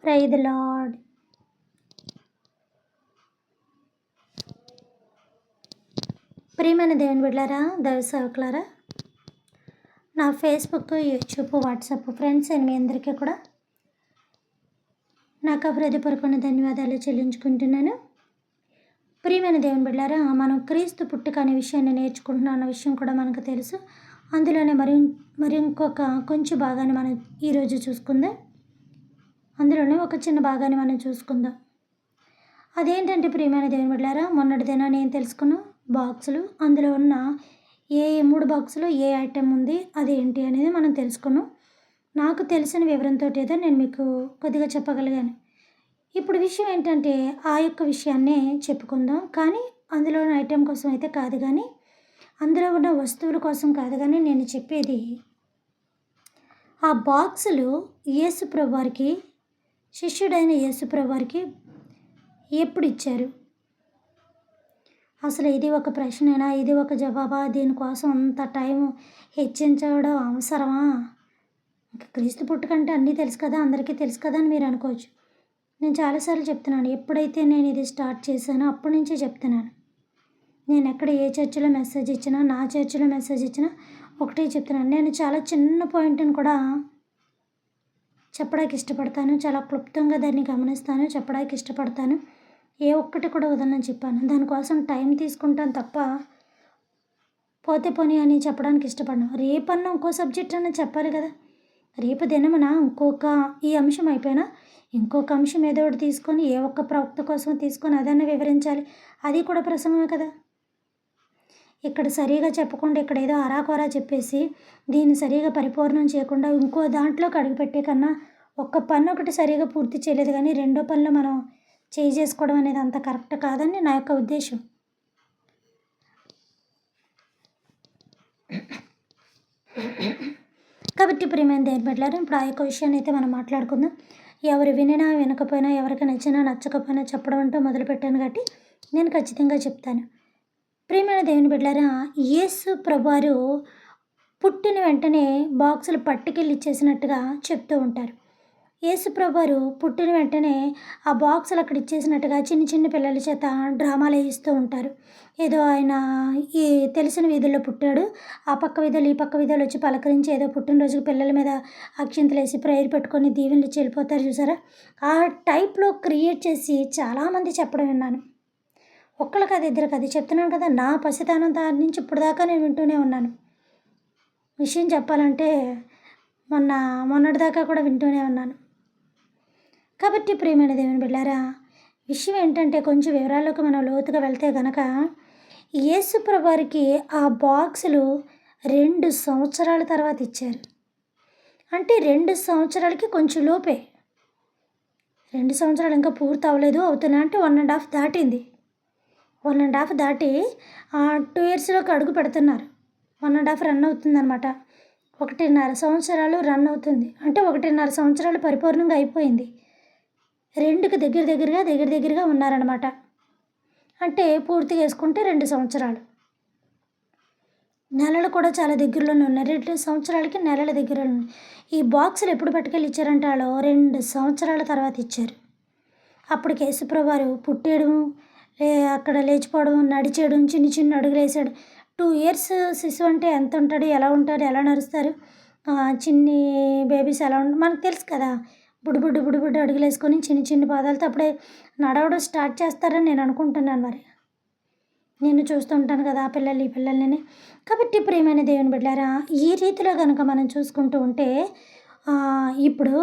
Praise the lord. ప్రియమైన దేవుని బిడ్డలారా, దైవ సేవకులారా, నా Facebook, YouTube, WhatsApp friends and మీ అందరికీ కూడా నాకు హృదయపూర్వకమైన ధన్యవాదాలు చెల్లించుకుంటున్నాను. ప్రియమైన దేవుని బిడ్డలారా, మనం క్రీస్తు పుట్టుక అనే విషయాన్ని నేర్చుకుంటున్నాం అన్న విషయం కూడా మనకు తెలుసు. అందులోనే మరి ఇంకొక కొంచెం భాగాన్ని మనం ఈరోజు చూసుకుందాం. అందులోనే ఒక చిన్న భాగాన్ని మనం చూసుకుందాం. అదేంటంటే ప్రియమైన దేవుని బిడ్డలారా, మొన్నటి దినాన్ని ఏం తెలుసుకున్నాం? బాక్సులు, అందులో ఉన్న ఏ 3 బాక్సులు ఏ ఐటెం ఉంది, అది ఏంటి అనేది మనం తెలుసుకున్నాం. నాకు తెలిసిన వివరంతో ఏదో నేను మీకు కొద్దిగా చెప్పగలిగాను. ఇప్పుడు విషయం ఏంటంటే ఆ యొక్క విషయాన్నే చెప్పుకుందాం. కానీ అందులోని ఐటెం కోసం అయితే కాదు, కానీ అందులో ఉన్న వస్తువుల కోసం కాదు, కానీ నేను చెప్పేది ఆ బాక్సులు యేసుప్రభు వారికి, శిష్యుడైన యేసుప్రభు వారికి ఎప్పుడు ఇచ్చారు? అసలు ఇది ఒక ప్రశ్నేనా? ఇది ఒక జవాబా? దీనికోసం అంత టైం హెచ్చించడం అవసరమా? ఇంకా క్రీస్తు పుట్టుకంటే అన్నీ తెలుసు కదా, అందరికీ తెలుసు కదా అని మీరు అనుకోవచ్చు. నేను చాలాసార్లు చెప్తున్నాను, ఎప్పుడైతే నేను ఇది స్టార్ట్ చేశానో అప్పటి నుంచే చెప్తున్నాను. నేను ఎక్కడ ఏ చర్చిలో మెసేజ్ ఇచ్చినా, నా చర్చిలో మెసేజ్ ఇచ్చినా ఒకటే చెప్తున్నాను. నేను చాలా చిన్న పాయింట్ని కూడా చెప్పడానికి ఇష్టపడతాను. చాలా క్లుప్తంగా దాన్ని గమనిస్తాను, చెప్పడానికి ఇష్టపడతాను. ఏ ఒక్కటి కూడా వదలని చెప్పాను. దానికోసం టైం తీసుకుంటాను తప్ప పోతే పోనీ అని చెప్పడానికి ఇష్టపడను. రేపన్నా ఇంకో సబ్జెక్ట్ అన్నా చెప్పాలి కదా. రేపు దినమున ఈ అంశం అయిపోయినా ఇంకొక అంశం ఏదో ఒకటి తీసుకొని, ఏ ఒక్క ప్రవక్త కోసం తీసుకొని అదన్నా వివరించాలి. అది కూడా ప్రసంగమే కదా. ఇక్కడ సరిగా చెప్పకుండా ఇక్కడ ఏదో అరాకొరా చెప్పేసి దీన్ని సరిగా పరిపూర్ణం చేయకుండా ఇంకో దాంట్లోకి అడుగుపెట్టే కన్నా ఒక్క పని ఒకటి సరిగా పూర్తి చేయలేదు, కానీ రెండో పనిలో మనం చేసుకోవడం అనేది అంత కరెక్ట్ కాదని నా యొక్క ఉద్దేశం. కాబట్టి ప్రియమైన దేవుని బిడ్డలారా, ఇప్పుడు ఆ యొక్క విషయాన్ని అయితే మనం మాట్లాడుకుందాం. ఎవరు వినినా వినకపోయినా, ఎవరికి నచ్చినా నచ్చకపోయినా చెప్పడం అంటూ మొదలుపెట్టాను కాబట్టి నేను ఖచ్చితంగా చెప్తాను. ప్రియమైన దేవుని బిడ్డలారా, యేసు ప్రభువారు పుట్టిన వెంటనే బాక్సులు పట్టుకెళ్ళి ఇచ్చేసినట్టుగా చెప్తూ ఉంటారు. యేసు ప్రభువారు పుట్టిన వెంటనే ఆ బాక్సులు అక్కడ ఇచ్చేసినట్టుగా చిన్న చిన్న పిల్లల చేత డ్రామాలు వేయిస్తూ ఉంటారు. ఏదో ఆయన ఈ తెలిసిన వీధుల్లో పుట్టాడు, ఆ పక్క వీధులు ఈ పక్క వీధులు వచ్చి పలకరించి ఏదో పుట్టినరోజుకి పిల్లల మీద అక్షింతలు వేసి ప్రేయర్ పెట్టుకొని దీవెనలు ఇచ్చి వెళ్ళిపోతారు చూసారా. ఆ టైప్లో క్రియేట్ చేసి చాలామంది చెప్పడం విన్నాను. ఒక్కళ్ళు కాదు, ఇద్దరు కాదు, చెప్తున్నాను కదా. నా పసితనం దాని నుంచి ఇప్పుడు దాకా నేను వింటూనే ఉన్నాను. విషయం చెప్పాలంటే మొన్నటి దాకా కూడా వింటూనే ఉన్నాను. కాబట్టి ప్రియమైన దేవుని బిడ్డలారా, విషయం ఏంటంటే కొంచెం వివరాల్లోకి మనం లోతుగా వెళ్తే కనుక యేసు ప్రభువారికి ఆ బాక్సులు 2 సంవత్సరాల తర్వాత ఇచ్చారు. అంటే 2 సంవత్సరాలకి కొంచెం లోపే, 2 సంవత్సరాలు ఇంకా పూర్తి అవ్వలేదు, అవుతున్నా అంటే 1.5 దాటింది. 1.5 దాటి 2 ఇయర్స్లోకి అడుగు పెడుతున్నారు. 1.5 రన్ అవుతుందన్నమాట. 1.5 సంవత్సరాలు రన్ అవుతుంది. అంటే 1.5 సంవత్సరాలు పరిపూర్ణంగా అయిపోయింది. 2కి దగ్గరగా ఉన్నారనమాట. అంటే పూర్తిగా వేసుకుంటే 2 సంవత్సరాలు. నెలలు కూడా చాలా దగ్గరలోనే ఉన్నాయి. 2 సంవత్సరాలకి నెలల దగ్గరలో ఉన్నాయి. ఈ బాక్సులు ఎప్పుడు పట్టుకెళ్ళి ఇచ్చారంటే వాళ్ళు 2 సంవత్సరాల తర్వాత ఇచ్చారు. అప్పటికి యేసుప్రభు వారు పుట్టేయడం, అక్కడ లేచిపోవడం, నడిచేయడం, చిన్న చిన్న అడుగులు వేసాడు. 2 ఇయర్స్ శిశువు అంటే ఎంత ఉంటాడు, ఎలా ఉంటారు, ఎలా నడుస్తారు, చిన్ని బేబీస్ ఎలా ఉంటారు మనకు తెలుసు కదా. బుడ్డు అడుగులు వేసుకొని చిన్న చిన్న పాదాలతో అప్పుడే నడవడం స్టార్ట్ చేస్తారని నేను అనుకుంటున్నాను. మరి నేను చూస్తూ ఉంటాను కదా ఆ పిల్లలు ఈ పిల్లల్ని. కాబట్టి ప్రియమైన దేవుని బిడ్డలారా, ఈ రీతిలో కనుక మనం చూసుకుంటూ ఉంటే ఇప్పుడు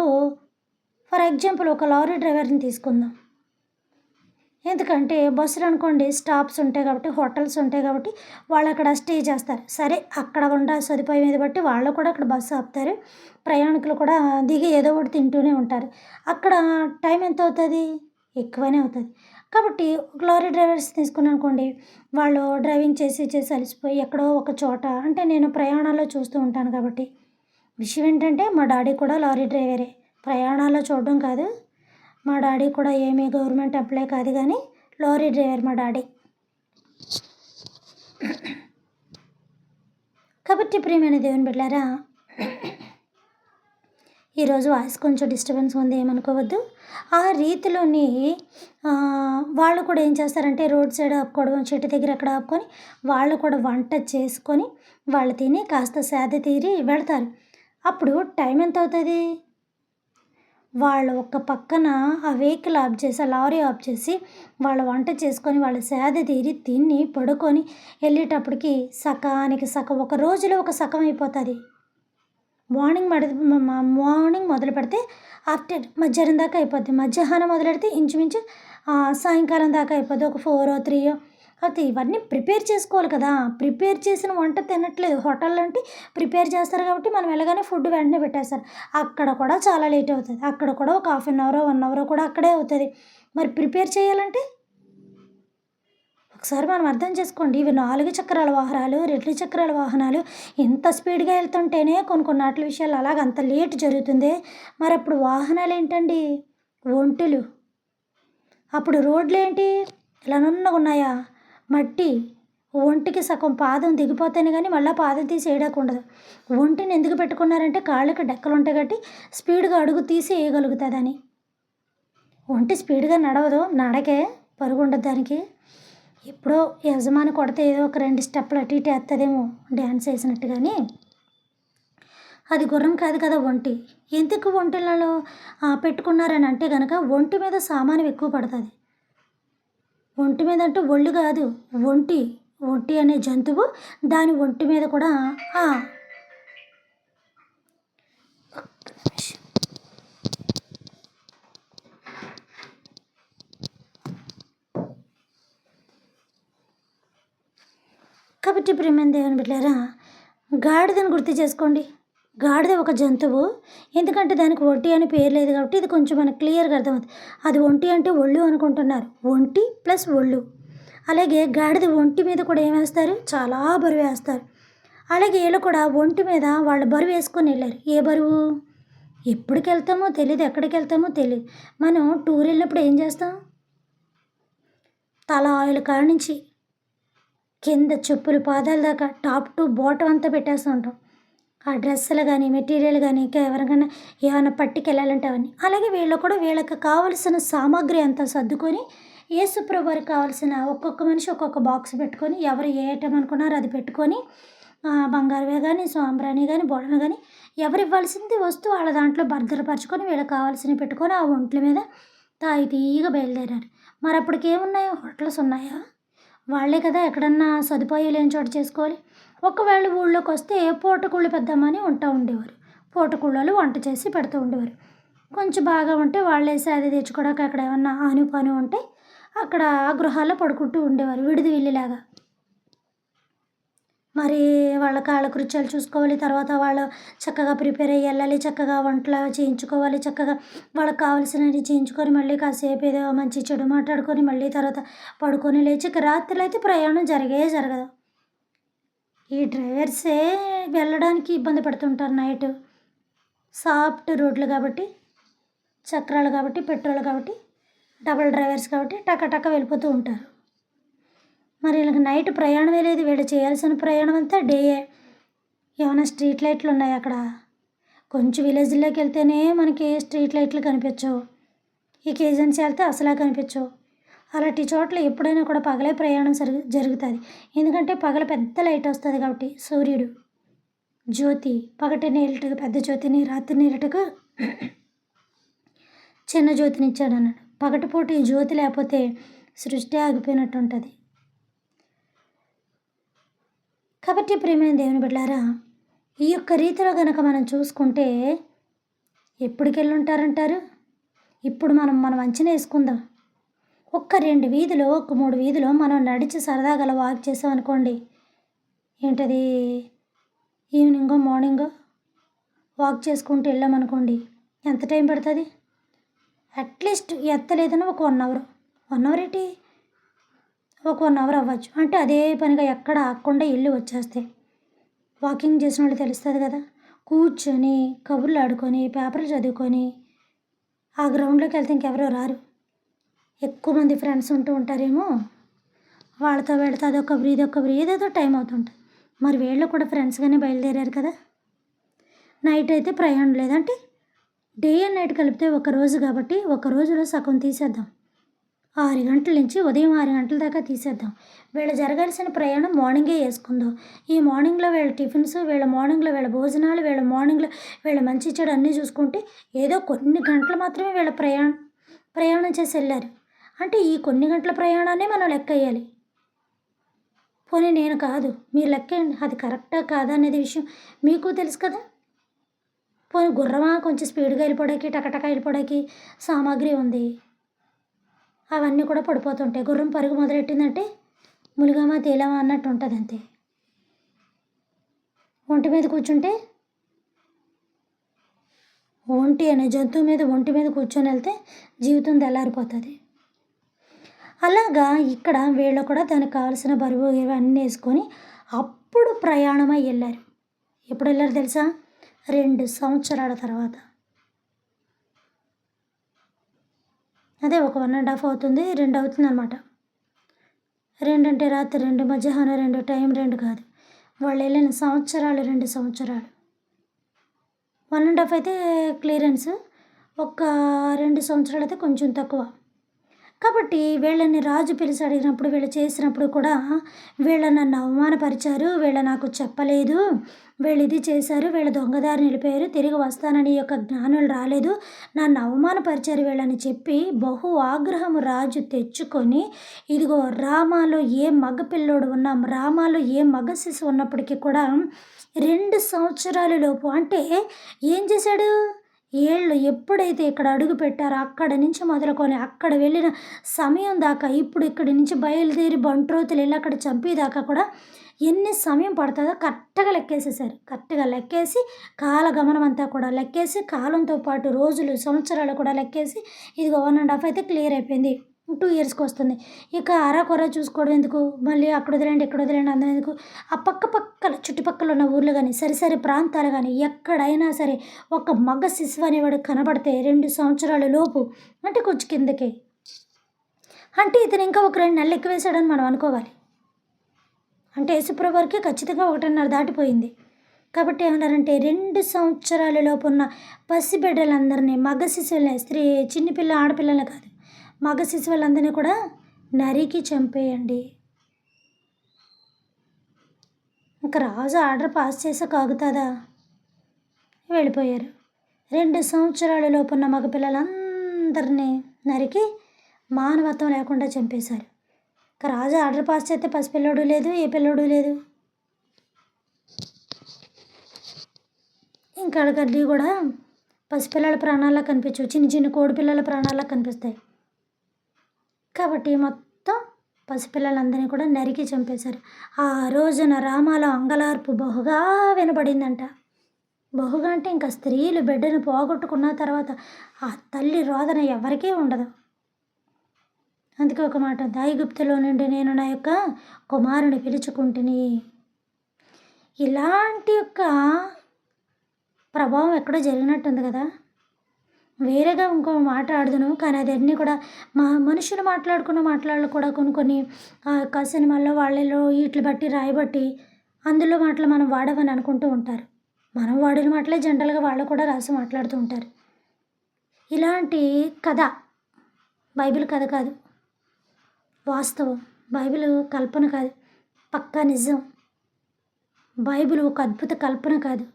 ఫర్ ఎగ్జాంపుల్ ఒక లారీ డ్రైవర్ని తీసుకుందాం. ఎందుకంటే బస్సులు అనుకోండి స్టాప్స్ ఉంటాయి కాబట్టి, హోటల్స్ ఉంటాయి కాబట్టి వాళ్ళు అక్కడ స్టే చేస్తారు. సరే, అక్కడ ఉండే సదుపాయం మీద బట్టి వాళ్ళు కూడా అక్కడ బస్సు ఆపుతారు. ప్రయాణికులు కూడా దిగి ఏదో ఒకటి తింటూనే ఉంటారు. అక్కడ టైం ఎంత అవుతుంది? ఎక్కువనే అవుతుంది. కాబట్టి లారీ డ్రైవర్స్ తీసుకున్నాను అనుకోండి, వాళ్ళు డ్రైవింగ్ చేసి అలసిపోయి ఎక్కడో ఒక చోట, అంటే నేను ప్రయాణాల్లో చూస్తూ ఉంటాను కాబట్టి. విషయం ఏంటంటే మా డాడీ కూడా లారీ డ్రైవరే. ప్రయాణాల్లో చూడడం కాదు, మా డాడీ కూడా ఏమీ గవర్నమెంట్ ఎంప్లాయ్ కాదు, కానీ లారీ డ్రైవర్ మా డాడీ. కాబట్టి ప్రియమైన దేవుని బిడ్డలారా, ఈరోజు వాయిస్ కొంచెం డిస్టర్బెన్స్ ఉంది, ఏమనుకోవద్దు. ఆ రీతిలోని వాళ్ళు కూడా ఏం చేస్తారంటే రోడ్ సైడ్ ఆపుకోవడం, చెట్టు దగ్గర అక్కడ ఆపుకొని వాళ్ళు కూడా వంట చేసుకొని వాళ్ళు తిని కాస్త సేద తీరి వెళ్తారు. అప్పుడు టైం ఎంత అవుతుంది? వాళ్ళు ఒక పక్కన ఆ వెహికల్ ఆఫ్ చేసి, ఆ లారీ ఆఫ్ చేసి వాళ్ళు వంట చేసుకొని వాళ్ళు సేద తీరి తిని పడుకొని వెళ్ళేటప్పటికి సకానికి సగం, ఒక రోజులో ఒక సగం అయిపోతుంది. మార్నింగ్ మొదలు పెడితే ఆఫ్టర్ మధ్యాహ్నం దాకా అయిపోద్ది. మధ్యాహ్నం మొదలెడితే ఇంచుమించు సాయంకాలం దాకా అయిపోద్ది. ఒక 4 3 అయితే ఇవన్నీ ప్రిపేర్ చేసుకోవాలి కదా! ప్రిపేర్ చేసిన వంట తినట్లేదు. హోటల్ అంటే ప్రిపేర్ చేస్తారు కాబట్టి మనం వెళ్ళగానే ఫుడ్ వెంటనే పెట్టేస్తారు. అక్కడ కూడా చాలా లేట్ అవుతుంది. అక్కడ కూడా ఒక హాఫ్ అన్ అవరో 1 అవరో కూడా అక్కడే అవుతుంది. మరి ప్రిపేర్ చేయాలంటే ఒకసారి మనం అర్థం చేసుకోండి. ఇవి 4 చక్రాల వాహనాలు, 2 చక్రాల వాహనాలు ఇంత స్పీడ్‌గా వెళ్తుంటేనే కొన్ని ఆటిల విషయాలు అలాగ అంత లేట్ జరుగుతుంది. మరి అప్పుడు వాహనాలు ఏంటండి? ఒంటెలు. అప్పుడు రోడ్లేంటి? ఇలా నున్నగా ఉన్నాయా? మట్టి. ఒంటికి సగం పాదం దిగిపోతేనే కానీ మళ్ళీ పాదం తీసి వేయడానికి ఉండదు. ఒంటిని ఎందుకు పెట్టుకున్నారంటే కాళ్ళకి డెక్కలు ఉంటాయి కాబట్టి స్పీడ్‌గా అడుగు తీసి వేయగలుగుతుందని. ఒంటి స్పీడ్‌గా నడవదు. నడకే పరుగు ఉండదు దానికి. ఎప్పుడో యజమాని కొడితే ఏదో ఒక 2 స్టెప్పులు అటు ఇటు వేస్తుందేమో డ్యాన్స్ వేసినట్టు, కానీ అది గుర్రం కాదు కదా ఒంటి. ఎందుకు ఒంటెలలో పెట్టుకున్నారని అంటే కనుక ఒంటి మీద సామాను ఎక్కువ పడుతుంది. ఒంటి మీద అంటే ఒళ్ళు కాదు, ఒంటి. ఒంటి అనే జంతువు దాని ఒంటి మీద కూడా కాబట్టి ప్రియమైన దేవుని బిడ్డలారా, గాడిదను గుర్తు చేసుకోండి. గాడిద ఒక జంతువు. ఎందుకంటే దానికి ఒంటి అని పేరు లేదు కాబట్టి ఇది కొంచెం మనకు క్లియర్గా అర్థమవుతుంది. అది ఒంటి అంటే ఒళ్ళు అనుకుంటున్నారు. ఒంటి ప్లస్ ఒళ్ళు. అలాగే గాడిద ఒంటి మీద కూడా ఏం వేస్తారు? చాలా బరువు వేస్తారు. అలాగే వీళ్ళు కూడా ఒంటి మీద వాళ్ళు బరువు వేసుకొని వెళ్ళారు. ఏ బరువు? ఎప్పటికి వెళ్తామో తెలియదు, ఎక్కడికి వెళ్తామో తెలియదు. మనం టూర్ వెళ్ళినప్పుడు ఏం చేస్తాం? తల ఆయిల్ కాడ నుంచి కింద చెప్పులు పాదాల దాకా టాప్ టు బాటమ్ అంతా పెట్టేస్తూ ఉంటాం. ఆ డ్రెస్సులు కానీ, మెటీరియల్ కానీ, ఇంకా ఎవరికైనా ఏమైనా పట్టుకెళ్ళాలంటే అవన్నీ. అలాగే వీళ్ళు కూడా వీళ్ళకి కావలసిన సామాగ్రి అంతా సర్దుకొని యేసుప్రభు వారికి కావాల్సిన ఒక్కొక్క మనిషి ఒక్కొక్క బాక్స్ పెట్టుకొని ఎవరు ఏ ఐటమ్ అనుకున్నారో అది పెట్టుకొని బంగారమే కానీ, సాంబ్రాణి కానీ, బొడమ కానీ ఎవరు ఇవ్వాల్సింది వస్తువు వాళ్ళ దాంట్లో భద్రపరచుకొని వీళ్ళకి కావాల్సినవి పెట్టుకొని ఆ ఒంట్ల మీద తాయితీగా బయలుదేరారు. మరి అప్పటికి ఏమున్నాయి? హోటల్స్ ఉన్నాయా? వాళ్ళే కదా ఎక్కడన్నా సదుపాయాలు లేని చోట చేసుకోవాలి. ఒకవేళ ఊళ్ళోకి వస్తే పూటకూళ్ళు పెద్దమ్మని ఉంటా ఉండేవారు. పూటకూళ్ళోళ్ళు వంట చేసి పెడుతూ ఉండేవారు. కొంచెం బాగా ఉంటే వాళ్ళే అది తెచ్చుకోవడానికి అక్కడ ఏమన్నా ఆని ఉంటే అక్కడ గృహాల్లో పడుకుంటూ ఉండేవారు, విడిది వెళ్ళేలాగా. మరి వాళ్ళ కాలకృత్యాలు చూసుకోవాలి. తర్వాత వాళ్ళు చక్కగా ప్రిపేర్ అయ్యి వెళ్ళాలి. చక్కగా వంటలు చేయించుకోవాలి. చక్కగా వాళ్ళకి కావాల్సినవి చేయించుకొని మళ్ళీ కాసేపు ఏదో మంచి చెడు మాట్లాడుకొని మళ్ళీ తర్వాత పడుకొని లేచి రాత్రులు అయితే ప్రయాణం జరగదు. ఈ డ్రైవర్సే వెళ్ళడానికి ఇబ్బంది పడుతుంటారు నైట్. సాఫ్ట్ రోడ్లు కాబట్టి, చక్రాలు కాబట్టి, పెట్రోల్ కాబట్టి, డబుల్ డ్రైవర్స్ కాబట్టి టక వెళ్ళిపోతూ ఉంటారు. మరి వీళ్ళకి నైట్ ప్రయాణమే లేదు. వీళ్ళు చేయాల్సిన ప్రయాణం అంతా డేయే. ఏమైనా స్ట్రీట్ లైట్లు ఉన్నాయి అక్కడ? కొంచెం విలేజ్లోకి వెళ్తేనే మనకి స్ట్రీట్ లైట్లు కనిపించవు. ఈ ఏజెన్సీ వెళ్తే అసలే కనిపించవు. అలాంటి చోట్ల ఎప్పుడైనా కూడా పగలే ప్రయాణం జరుగుతుంది. ఎందుకంటే పగల పెద్ద లైట్ వస్తుంది కాబట్టి సూర్యుడు జ్యోతి పగటి నీళ్ళటకు పెద్ద జ్యోతిని, రాత్రి నీళ్ళటకు చిన్న జ్యోతిని ఇచ్చాడు అన్నాడు. పగటిపూట ఈ జ్యోతి లేకపోతే సృష్టి ఆగిపోయినట్టు ఉంటుంది. కాబట్టి ప్రియమైన దేవుని బిడ్డలారా, ఈ యొక్క రీతిలో కనుక మనం చూసుకుంటే ఎప్పటికి వెళ్ళి ఉంటారంటారు? ఇప్పుడు మనం అంచనా వేసుకుందాం. ఒక్క 2 వీధులు, ఒక 3 వీధులు మనం నడిచి సరదాగా అలా వాక్ చేసామనుకోండి. ఏంటది ఈవినింగో మార్నింగో వాక్ చేసుకుంటూ వెళ్ళామనుకోండి, ఎంత టైం పడుతుంది? అట్లీస్ట్ ఎత్తలేదన్నా ఒక 1 అవర్. 1 అవర్ ఏంటి, ఒక 1 అవర్ అవ్వచ్చు. అంటే అదే పనిగా ఎక్కడ ఆగకుండా వెళ్ళి వచ్చేస్తే వాకింగ్ చేసిన వాళ్ళు తెలుస్తుంది కదా. కూర్చొని కబుర్లు ఆడుకొని పేపర్లు చదువుకొని ఆ గ్రౌండ్లోకి వెళ్తే ఇంకెవరో రారు. ఎక్కువ మంది ఫ్రెండ్స్ ఉంటూ ఉంటారేమో, వాళ్ళతో వెళితే అదొక ఇదొక ఏదేదో టైం అవుతుంటుంది. మరి వీళ్ళు కూడా ఫ్రెండ్స్గానే బయలుదేరారు కదా. నైట్ అయితే ప్రయాణం లేదంటే డే అండ్ నైట్ కలిపితే ఒక రోజు కాబట్టి ఒక రోజులో సగం తీసేద్దాం. 6 గంటల నుంచి ఉదయం 6 గంటల దాకా తీసేద్దాం. వీళ్ళు జరగాల్సిన ప్రయాణం మార్నింగే చేసుకుందాం. ఈ మార్నింగ్‌లో వీళ్ళ టిఫిన్స్, వీళ్ళ మార్నింగ్‌లో వీళ్ళ భోజనాలు, వీళ్ళ మార్నింగ్‌లో వీళ్ళ మంచి చెడు అన్నీ చూసుకుంటే ఏదో కొన్ని గంటలు మాత్రమే వీళ్ళ ప్రయాణం చేసి ఎళ్లారు. అంటే ఈ కొన్ని గంటల ప్రయాణాన్నే మనం లెక్కేయాలి. పోనీ నేను కాదు, మీరు లెక్కేయండి. అది కరెక్టా కాదా అనేది విషయం మీకు తెలుసు కదా! పోనీ గుర్రమా కొంచెం స్పీడ్‌గా వెళ్ళిపోవడానికి, టకటక వెళ్ళిపోవడానికి సామాగ్రి ఉంది. అవన్నీ కూడా పడిపోతుంటాయి. గుర్రం పరుగు మొదలెట్టిందంటే ములిగామా, తేలామా అన్నట్టు ఉంటది అంతే. ఒంటి మీద కూర్చుంటే ఒంటి అనే జంతువు మీద ఒంటి మీద కూర్చొని వెళ్తే జీవితం తెల్లారిపోతుంది. అలాగా ఇక్కడ వీళ్ళు కూడా దానికి కావాల్సిన బరువు ఇవన్నీ వేసుకొని అప్పుడు ప్రయాణమై వెళ్ళారు. ఎప్పుడు వెళ్ళారు తెలుసా? 2 సంవత్సరాల తర్వాత. అదే ఒక 1½ అవుతుంది, 2 అవుతుందనమాట. 2 అంటే రాత్రి 2, మధ్యాహ్నం 2, టైం 2 కాదు. వాళ్ళు వెళ్ళిన సంవత్సరాలు 2 సంవత్సరాలు. 1½ అయితే క్లియరెన్స్. ఒక 2 సంవత్సరాలు అయితే కొంచెం తక్కువ. కాబట్టి వీళ్ళని రాజు పిలిచి అడిగినప్పుడు, వీళ్ళు చేసినప్పుడు కూడా వీళ్ళు నన్ను అవమానపరిచారు, వీళ్ళు నాకు చెప్పలేదు, వీళ్ళు ఇది చేశారు, వీళ్ళు దొంగదారిన వెళ్ళిపోయారు, తిరిగి వస్తానని ఈ యొక్క జ్ఞానులు రాలేదు, నన్ను అవమానపరిచారు వీళ్ళని చెప్పి బహు ఆగ్రహము రాజు తెచ్చుకొని, ఇదిగో రామాలో ఏ మగ పిల్లోడు ఉన్నా, రామాలో ఏ మగ శిశువు ఉన్నప్పటికీ కూడా 2 సంవత్సరాల లోపు అంటే ఏం చేశాడు? ఏళ్ళు ఎప్పుడైతే ఇక్కడ అడుగు పెట్టారో అక్కడి నుంచి మొదలుకొని అక్కడ వెళ్ళిన సమయం దాకా, ఇప్పుడు ఇక్కడి నుంచి బయలుదేరి బంట్రోతులు వెళ్ళి అక్కడ చంపేదాకా కూడా ఎన్ని సమయం పడుతుందో కరెక్ట్గా లెక్కేసేసారు. కరెక్ట్గా లెక్కేసి కాలగమనం అంతా కూడా లెక్కేసి, కాలంతో పాటు రోజులు, సంవత్సరాలు కూడా లెక్కేసి ఇదిగో 1½ అయితే క్లియర్ అయిపోయింది. 2 ఇయర్స్‌కి వస్తుంది. ఇక అరకొర చూసుకోవడం ఎందుకు? మళ్ళీ అక్కడ వదిలేయండి, ఇక్కడ వదిలేయండి అందం ఎందుకు? ఆ పక్కల చుట్టుపక్కల ఉన్న ఊర్లు గానీ, సరిసరి ప్రాంతాలు గానీ ఎక్కడైనా సరే ఒక మగ శిశువు అనేవాడు కనబడితే 2 సంవత్సరాల లోపు అంటే కొంచెం కిందకే. అంటే ఇతను ఇంకా ఒక 2 నెలలు ఎక్కువ వేశాడని మనం అనుకోవాలి. అంటే యేసుప్రభు వారికి ఖచ్చితంగా 1½ దాటిపోయింది. కాబట్టి ఏమన్నారంటే 2 సంవత్సరాల లోపు ఉన్న పసిబిడ్డలందరినీ, మగ శిశువులని, చిన్నపిల్ల ఆడపిల్లలని కాదు, మగ శిశువులందరినీ కూడా నరికి చంపేయండి. ఇంక రాజు ఆర్డర్ పాస్ చేసాక ఆగుతుందా? వెళ్ళిపోయారు. 2 సంవత్సరాల లోపున్న మగపిల్లలందరినీ నరికి మానవత్వం లేకుండా చంపేశారు. ఇక రాజు ఆర్డర్ పాస్ చేస్తే పసిపిల్లోడు లేదు, ఏ పిల్లోడు లేదు. ఇంకా అడగడ్డి కూడా పసిపిల్లల ప్రాణాల్లో కనిపించవు, చిన్న చిన్న కోడి పిల్లల ప్రాణాల్లో కనిపిస్తాయి. కాబట్టి మొత్తం పసిపిల్లలందరినీ కూడా నరికి చంపేశారు. ఆ రోజున రామాలో అంగలార్పు బహుగా వినబడిందంట. బహుగా అంటే ఇంకా స్త్రీలు బిడ్డను పోగొట్టుకున్న తర్వాత ఆ తల్లి రోదన ఎవరికీ ఉండదు. అందుకే ఒక మాట, ఐగుప్తులో నుండి నేను నా యొక్క కుమారుని పిలుచుకుంటుని. ఇలాంటి యొక్క ప్రభావం ఎక్కడో జరిగినట్టుంది కదా. వేరేగా ఇంకో మాట ఆడదును, కానీ అదన్నీ కూడా మనుషులు మాట్లాడుకున్న మాటలు కూడా కొన్ని యొక్క సినిమాల్లో వాళ్ళలో వీటిని బట్టి రాయబట్టి అందులో మాటలు మనం వాడమని అనుకుంటూ ఉంటారు. మనం వాడిన మాటలే జనరల్గా వాళ్ళు కూడా రాసి మాట్లాడుతూ ఉంటారు. ఇలాంటి కథ బైబిల్ కథ కాదు, వాస్తవం. బైబిల్ కల్పన కాదు, పక్కా నిజం. బైబిల్ ఒక అద్భుత కల్పన కాదు.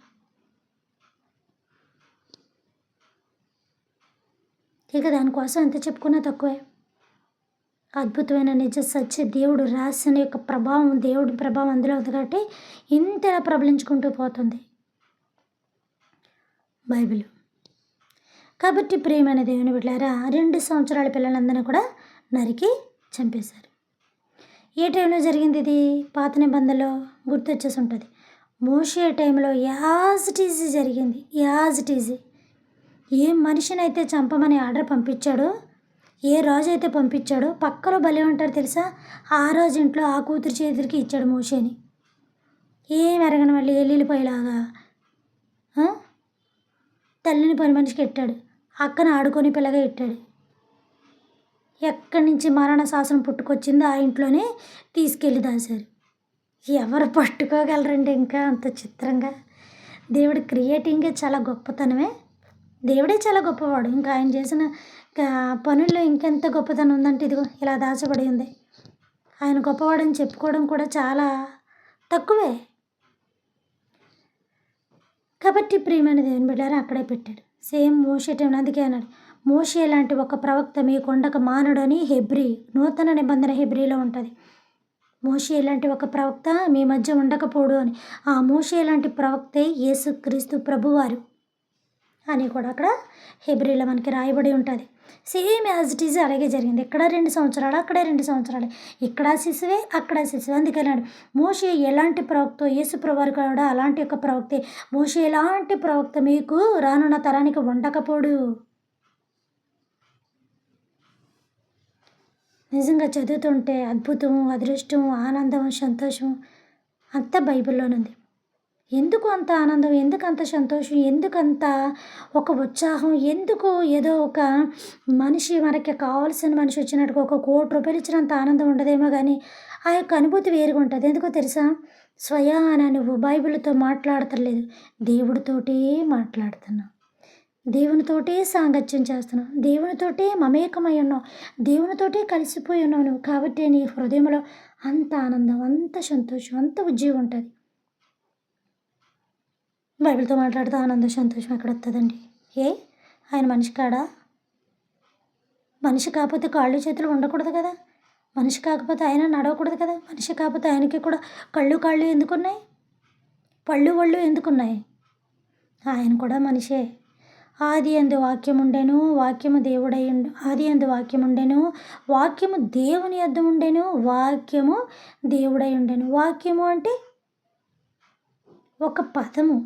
ఇక దానికోసం ఎంత చెప్పుకున్నా తక్కువే. అద్భుతమైన నిజ సత్య దేవుడు రాసిన యొక్క ప్రభావం, దేవుడి ప్రభావం అందులో ఉంది కాబట్టి ఇంతలా ప్రబలించుకుంటూ పోతుంది బైబిల్. కాబట్టి ప్రియమైన దేవుని బిడ్డలారా, 2 సంవత్సరాల పిల్లలందరినీ కూడా నరికి చంపేశారు. ఏ టైంలో జరిగింది ఇది? పాత నిబంధనలో గుర్తొచ్చేసి ఉంటుంది. మోషే టైంలో యాజ్ ఇట్ ఈజ్ జరిగింది. యాజ్ ఇట్ ఈజ్ ఏ మనిషినైతే చంపమని ఆర్డర్ పంపించాడో, ఏ రాజు అయితే పంపించాడో పక్కలో భలే ఉంటారు తెలుసా, ఆ రాజు ఇంట్లో ఆ కూతురు చేతికి ఇచ్చాడు మోషేని. ఏం ఎరగని మళ్ళీ ఎల్లిపోయేలాగా తల్లిని పని మనిషికి ఎట్టాడు, అక్కన ఆడుకొని పిల్లగా ఎట్టాడు. ఎక్కడి నుంచి మరణ శాసనం పుట్టుకొచ్చిందో ఆ ఇంట్లోనే తీసుకెళ్ళి దాశారు. ఎవరు పట్టుకోగలరండి ఇంకా అంత చిత్రంగా? దేవుడి క్రియేటింగే చాలా గొప్పతనమే. దేవుడే చాలా గొప్పవాడు. ఇంకా ఆయన చేసిన పనుల్లో ఇంకెంత గొప్పతనం ఉందంటే ఇదిగో ఇలా దాచబడి ఉంది. ఆయన గొప్పవాడని చెప్పుకోవడం కూడా చాలా తక్కువే. కాబట్టి ప్రియమైన దేవుని బిడ్డారా అక్కడే పెట్టాడు. సేమ్ మోషే టైం అందుకే అన్నాడు, మోషే లాంటి ఒక ప్రవక్త మీ కొండక మానడు అని నూతన నిబంధన హెబ్రీలో ఉంటుంది. మోషే లాంటి ఒక ప్రవక్త మీ మధ్య ఉండకపోడు అని. ఆ మోషే లాంటి ప్రవక్తే యేసుక్రీస్తు ప్రభువారు అని కూడా అక్కడ హెబ్రీలో మనకి రాయబడి ఉంటుంది. సేమ్ యాజ్ ఇట్ ఈజ్ అలాగే జరిగింది. ఇక్కడ 2 సంవత్సరాలు, అక్కడే 2 సంవత్సరాలు, ఇక్కడ శిశువే, అక్కడ శిశువే. అందుకన్నాడు మోషే ఎలాంటి ప్రవక్త యేసు ప్రభువారు కూడా అలాంటి ఒక ప్రవక్తే. మోషే ఎలాంటి ప్రవక్త మీకు రానున్న తరానికి ఉండకపోడు. నిజంగా చదువుతుంటే అద్భుతం, అదృష్టం, ఆనందం, సంతోషం అంతా బైబిల్లోనుంది. ఎందుకు అంత ఆనందం, ఎందుకు అంత సంతోషం, ఎందుకంత ఒక ఉత్సాహం, ఎందుకు ఏదో ఒక మనిషి మనకి కావాల్సిన మనిషి వచ్చినట్టుగా ఒక ₹1,00,00,000 ఇచ్చినంత ఆనందం ఉండదేమో కానీ ఆ యొక్క అనుభూతి వేరుగా ఉంటుంది. ఎందుకో తెలుసా? స్వయాన నువ్వు బైబిల్తో మాట్లాడతలేదు, దేవుడితోటే మాట్లాడుతున్నావు, దేవునితోటే సాంగత్యం చేస్తున్నావు, దేవునితోటే మమేకమై ఉన్నావు, దేవునితోటే కలిసిపోయి ఉన్నావు నువ్వు. కాబట్టి నీ హృదయంలో అంత ఆనందం, అంత సంతోషం, అంత ఉజ్జీవం ఉంటుంది. బైబిల్తో మాట్లాడితే ఆనందం, సంతోషం ఎక్కడ వస్తుందండి? ఆయన మనిషి కాడా? మనిషి కాకపోతే కాళ్ళు చేతులు ఉండకూడదు కదా? మనిషి కాకపోతే ఆయన నడవకూడదు కదా? మనిషి కాకపోతే ఆయనకి కూడా కాళ్ళు ఎందుకున్నాయి? ఒళ్ళు ఎందుకున్నాయి? ఆయన కూడా మనిషే. ఆది యందు వాక్యం ఉండెను, వాక్యము దేవుడయ్యుండు. ఆది యందు వాక్యం ఉండెను, వాక్యము దేవుని యొద్ద ఉండెను, వాక్యము దేవుడై ఉండెను. వాక్యము అంటే ఒక పదము.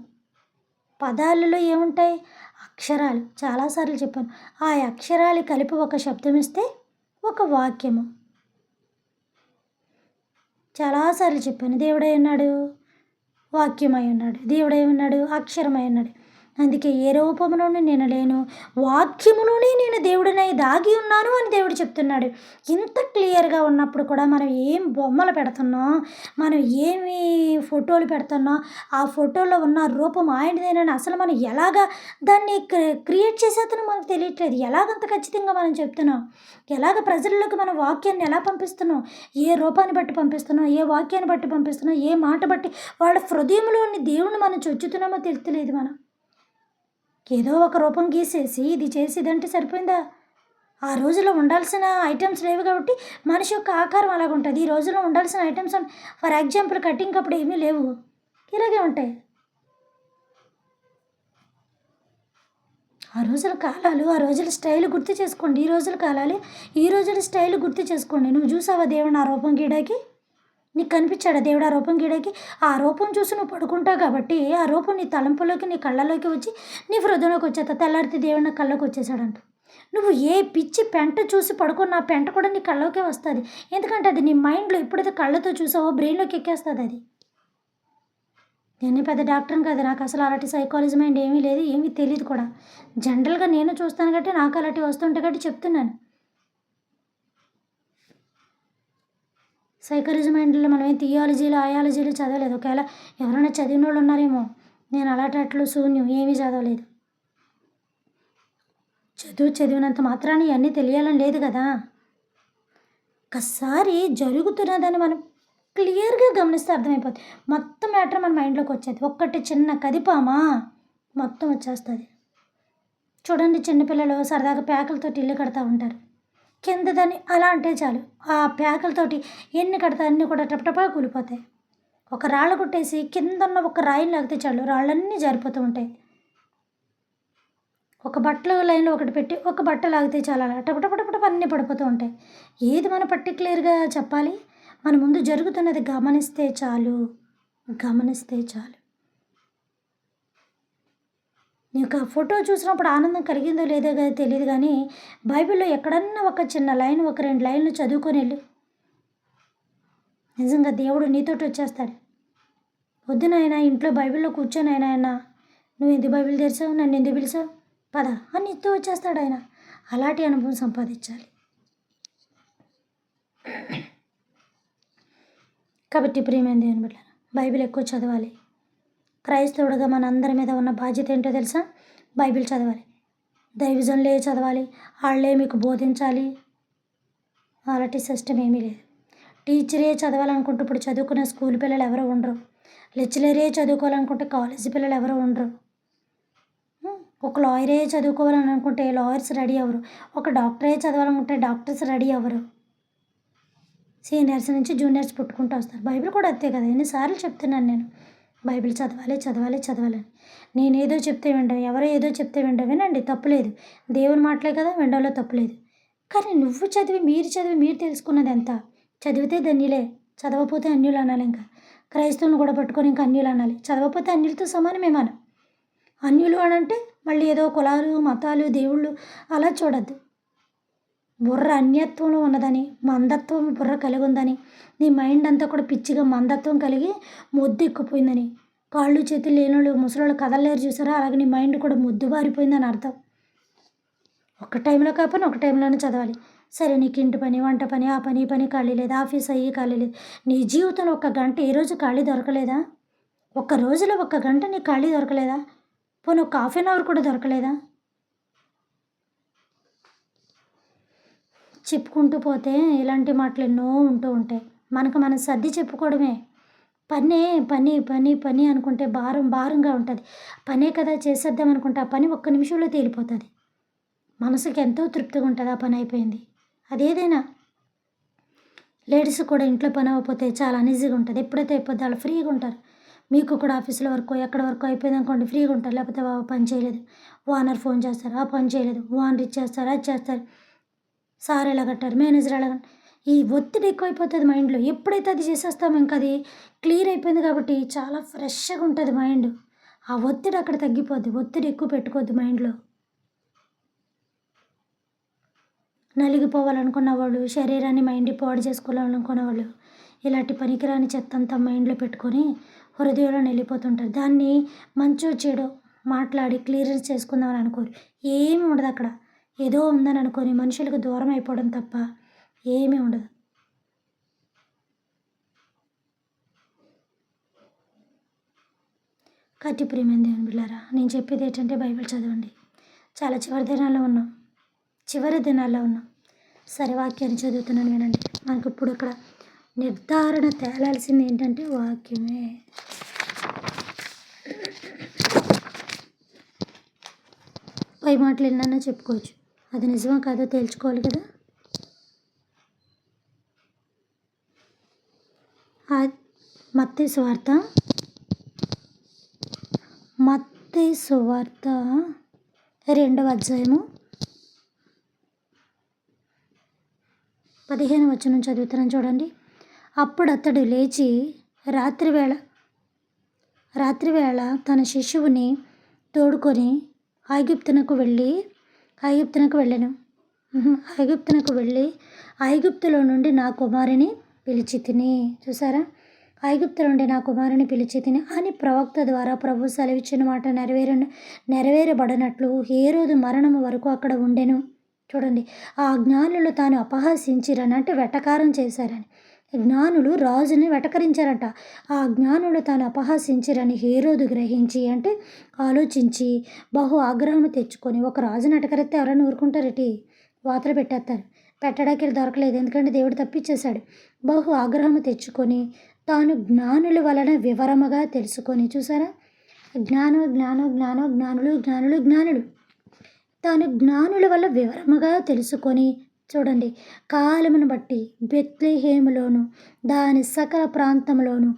పదాలలో ఏముంటాయి? అక్షరాలు. చాలాసార్లు చెప్పాను. ఆ అక్షరాలు కలిపి ఒక శబ్దం ఇస్తే ఒక వాక్యము. చాలాసార్లు చెప్పాను. దేవుడై ఉన్నాడు, వాక్యమై ఉన్నాడు. దేవుడై ఉన్నాడు, అక్షరమై ఉన్నాడు. అందుకే ఏ రూపంలోనూ నేను లేను, వాక్యములోనే నేను దేవుడినై దాగి ఉన్నాను అని దేవుడు చెప్తున్నాడు. ఇంత క్లియర్గా ఉన్నప్పుడు కూడా మనం ఏం బొమ్మలు పెడుతున్నాం, మనం ఏమి ఫోటోలు పెడుతున్నాం, ఆ ఫోటోలో ఉన్న రూపం ఆయనదేనని అసలు మనం ఎలాగా దాన్ని క్రియేట్ చేసేతనో మనకు తెలియట్లేదు. ఎలాగంత ఖచ్చితంగా మనం చెప్తున్నాం, ఎలాగ ప్రజల్లోకి మన వాక్యాన్ని ఎలా పంపిస్తున్నాం, ఏ రూపాన్ని బట్టి పంపిస్తున్నాం, ఏ వాక్యాన్ని బట్టి పంపిస్తున్నాం, ఏ మాట బట్టి వాళ్ళ హృదయంలోని దేవుని మనం చొచ్చుతున్నామో తెలుస్తలేదు. మనం ఏదో ఒక రూపం గీసేసి ఇది చేసి ఇదంటే సరిపోయిందా? ఆ రోజుల్లో ఉండాల్సిన ఐటమ్స్ లేవు కాబట్టి మనిషి యొక్క ఆకారం అలాగ ఉంటుంది. ఈ రోజుల్లో ఉండాల్సిన ఐటమ్స్ ఫర్ ఎగ్జాంపుల్ కటింగ్ అప్పుడు ఏమీ లేవు, ఇలాగే ఉంటాయి. ఆ రోజుల కాలాలు, ఆ రోజుల స్టైల్ గుర్తు చేసుకోండి. ఈ రోజుల కాలాలు, ఈ రోజుల స్టైల్ గుర్తు చేసుకోండి. నువ్వు చూసావా దేవుడు ఆ రూపం గీయడానికి? నీకు కనిపించాడా దేవుడు ఆ రూపం గీయడానికి? ఆ రూపం చూసి నువ్వు పడుకుంటావు కాబట్టి ఆ రూపం నీ తలంపులోకి, నీ కళ్ళలోకి వచ్చి నీ హృదయంలోకి వచ్చేస్తా. తెల్లారితే దేవుడు నా కళ్ళలోకి వచ్చేసాడంట. నువ్వు ఏ పిచ్చి పెంట చూసి పడుకున్న ఆ పెంట కూడా నీ కళ్ళలోకే వస్తుంది. ఎందుకంటే అది నీ మైండ్లో ఎప్పుడైతే కళ్ళతో చూసావో బ్రెయిన్లోకి ఎక్కేస్తుంది అది. నేను పెద్ద డాక్టర్ని కదా, నాకు అసలు అలాంటి సైకాలజీ మైండ్ ఏమీ లేదు, ఏమీ తెలియదు కూడా. జనరల్గా నేను చూస్తాను కాబట్టి నాకు అలాంటివి వస్తుంటాయి కాబట్టి చెప్తున్నాను. సైకాలజీ మైండ్లో మనం ఏం థియాలజీలు, ఆయాలజీలు చదవలేదు. ఒకవేళ ఎవరైనా చదివిన వాళ్ళు ఉన్నారేమో, నేను అలాంటి శూన్యం, ఏమీ చదవలేదు. చదివినంత మాత్రాన్ని ఇవన్నీ తెలియాలని లేదు కదా. ఒక్కసారి జరుగుతున్నదని మనం క్లియర్గా గమనిస్తే అర్థమైపోతుంది. మొత్తం మ్యాటర్ మన మైండ్లోకి వచ్చేది. ఒక్కటి చిన్న కదిపామా మొత్తం వచ్చేస్తుంది. చూడండి, చిన్నపిల్లలు సరదాగా ప్యాకులతో ఇల్లు కడతా ఉంటారు. కింద దాన్ని అలా అంటే చాలు, ఆ ప్యాకులతోటి ఎన్ని కడతా అన్నీ కూడా టపటపా కూలిపోతాయి. ఒక రాళ్ళు కొట్టేసి కింద ఉన్న ఒక రాయిని లాగితే చాలు, రాళ్ళన్నీ జారిపోతూ ఉంటాయి. ఒక బట్టల లైన్లో ఒకటి పెట్టి ఒక బట్ట లాగితే చాలు, అలా టపటపటపట అన్నీ పడిపోతూ ఉంటాయి. ఏది మనం పర్టికులర్గా చెప్పాలి? మన ముందు జరుగుతున్నది గమనిస్తే చాలు. నీకు ఆ ఫోటో చూసినప్పుడు ఆనందం కలిగిందో లేదో తెలియదు కానీ బైబిల్లో ఎక్కడన్నా ఒక చిన్న లైన్, ఒక 2 లైన్లు చదువుకొని వెళ్ళు, నిజంగా దేవుడు నీతోటి వచ్చేస్తాడు. వద్దు నాయనా, ఇంట్లో బైబిల్లో కూర్చొని ఆయన నువ్వు ఎందుకు బైబిల్ తెరిచావు, నన్ను ఎందుకు పిలిచావు, పద అని నీతో వచ్చేస్తాడు ఆయన. అలాంటి అనుభవం సంపాదించాలి. కాబట్టి ప్రియమైన దేవుని బిడ్డలారా, బైబిల్ ఎక్కువ చదవాలి. క్రైస్తవుడిగా మన అందరి మీద ఉన్న బాధ్యత ఏంటో తెలుసా? బైబిల్ చదవాలి. దైవజనులే చదవాలి, వాళ్ళే మీకు బోధించాలి, అలాంటి సిస్టమ్ ఏమీ లేదు. టీచరే చదవాలనుకుంటే ఇప్పుడు చదువుకునే స్కూల్ పిల్లలు ఎవరు ఉండరు. లెక్చరరే చదువుకోవాలనుకుంటే కాలేజీ పిల్లలు ఎవరు ఉండరు. ఒక లాయరే చదువుకోవాలని అనుకుంటే లాయర్స్ రెడీ అవ్వరు. ఒక డాక్టరే చదవాలనుకుంటే డాక్టర్స్ రెడీ అవ్వరు. సీనియర్స్ నుంచి జూనియర్స్ పుట్టుకుంటూ వస్తారు. బైబిల్ కూడా అంతే కదా, ఎన్నిసార్లు చెప్తున్నాను నేను, బైబిల్ చదవాలి చదవాలి చదవాలని. నేనేదో చెప్తే వినడం, ఎవరో ఏదో చెప్తే వినడం, వినండి తప్పులేదు, దేవుని మాటలే కదా, వినడంలో తప్పులేదు. కానీ నువ్వు చదివి మీరు తెలుసుకున్నది ఎంత? చదివితే ధన్యులే, చదవకపోతే అన్యులు అనాలి. ఇంకా క్రైస్తవులను కూడా పట్టుకొని ఇంకా అన్యులు అనాలి. చదవకపోతే అన్యులతో సమానమే మనం. అన్యులు అని అంటే మళ్ళీ ఏదో కులాలు మతాలు దేవుళ్ళు అలా చూడద్దు. బుర్ర అన్యత్వంలో ఉన్నదని, మందత్వం బుర్ర కలిగి ఉందని, నీ మైండ్ అంతా కూడా పిచ్చిగా మందత్వం కలిగి మొద్దు ఎక్కిపోయిందని, కాళ్ళు చేతులు లేనోళ్ళు ముసలోళ్ళు కదలలేరు చూసారా, అలాగే నీ మైండ్ కూడా మొద్దు బారిపోయిందని అర్థం. ఒక టైంలో కాకపోయినా ఒక టైంలోనే చదవాలి. సరే, నీకు ఇంటి పని, వంట పని, ఆ పని ఈ పని ఖాళీ లేదు, ఆఫీస్ అయ్యి ఖాళీ లేదు. నీ జీవితంలో ఒక గంట ఏ రోజు ఖాళీ దొరకలేదా? ఒక్క రోజులో ఒక గంట నీకు ఖాళీ దొరకలేదా? పోనీ ఒక హాఫ్ అన్ అవర్ కూడా దొరకలేదా? చెప్పుకుంటూ పోతే ఇలాంటి మాటలు ఎన్నో ఉంటూ ఉంటాయి. మనకు మనం సర్ది చెప్పుకోవడమే. పనే పని పని పని అనుకుంటే భారంగా ఉంటుంది. పనే కదా చేసేద్దాం అనుకుంటే ఆ పని ఒక్క నిమిషంలో తేలిపోతుంది. మనసుకి ఎంతో తృప్తిగా ఉంటుంది ఆ పని అయిపోయింది. అదేదైనా లేడీస్ కూడా ఇంట్లో పని అవ్వకపోతే చాలా అనీజీగా ఉంటుంది. ఎప్పుడైతే అయిపోద్ది వాళ్ళు ఫ్రీగా ఉంటారు. మీకు కూడా ఆఫీస్లో వర్క్ ఎక్కడ వర్క్ అయిపోయింది అనుకోండి, ఫ్రీగా ఉంటారు. లేకపోతే పని చేయలేదు, ఓనర్ ఫోన్ చేస్తారు, ఆ పని చేయలేదు, ఓనర్ ఇచ్చేస్తారు, అది చేస్తారు, సార్ ఎలా కట్టారు, మేనేజర్ ఎలా కట్టారు, ఈ ఒత్తిడి ఎక్కువైపోతుంది మైండ్లో. ఎప్పుడైతే అది చేసేస్తామో ఇంకా అది క్లియర్ అయిపోయింది కాబట్టి చాలా ఫ్రెష్గా ఉంటుంది మైండ్. ఆ ఒత్తిడి అక్కడ తగ్గిపోద్ది. ఒత్తిడి ఎక్కువ పెట్టుకోవద్దు మైండ్లో. నలిగిపోవాలనుకున్న వాళ్ళు, శరీరాన్ని మైండ్ పాడు చేసుకోవాలనుకున్న వాళ్ళు ఇలాంటి పనికిరాని చెత్త అంతా మైండ్లో పెట్టుకొని హృదయంలో వెళ్ళిపోతుంటారు. దాన్ని మంచో చెడో మాట్లాడి క్లియరెన్స్ చేసుకుందామని అనుకోరు. ఏమీ ఉండదు అక్కడ. ఏదో ఉందని అనుకొని మనుషులకు దూరం అయిపోవడం తప్ప ఏమీ ఉండదు. కట్టి ప్రియమైన దేవుని బిడ్డలారా, నేను చెప్పేది ఏంటంటే బైబిల్ చదవండి. చాలా చివరి దినాల్లో ఉన్నాం. సరే, వాక్యాన్ని చదువుతున్నాను వినండి. మనకు ఇప్పుడు ఇక్కడ నిర్ధారణ తేలాల్సింది ఏంటంటే వాక్యమే. పై మాటలు ఎన్నన్నా చెప్పుకోవచ్చు, అది నిజమో కాదో తేల్చుకోవాలి కదా. మత్తయి సువార్త 2వ అధ్యాయము 15వ వచనం చదువుతున్నాను చూడండి. అప్పుడు అతడు లేచి రాత్రివేళ తన శిశువుని తోడుకొని ఐగుప్తునకు వెళ్ళెను. ఐగుప్తులో నుండి నా కుమారుని పిలిచి తిని. చూసారా, ఐగుప్తు నుండి నా కుమారుని పిలిచి తిని అని ప్రవక్త ద్వారా ప్రభు సెలవిచ్చిన మాట నెరవేరబడినట్లు హేరోదు మరణము వరకు అక్కడ ఉండెను. చూడండి, ఆ జ్ఞానులు తాను అపహసించిరని, అంటే వెటకారం చేశారని. జ్ఞానులు రాజుని వెటకరించారట. ఆ జ్ఞానులు తాను అపహసించిరని హేరోదు గ్రహించి, అంటే ఆలోచించి బహు ఆగ్రహం తెచ్చుకొని, ఒక రాజుని ఎటకరిస్తే ఎవరైనా ఊరుకుంటారటి? వాతలు పెట్టడానికి దొరకలేదు, ఎందుకంటే దేవుడు తప్పించేశాడు. బహు ఆగ్రహము తెచ్చుకొని తాను జ్ఞానుల వలన వివరముగా తెలుసుకొని. చూసారా, జ్ఞానులు తాను జ్ఞానుల వల్ల వివరముగా తెలుసుకొని. చూడండి, కాలమును బట్టి బెత్లెహేములోను దాని సకల ప్రాంతంలోను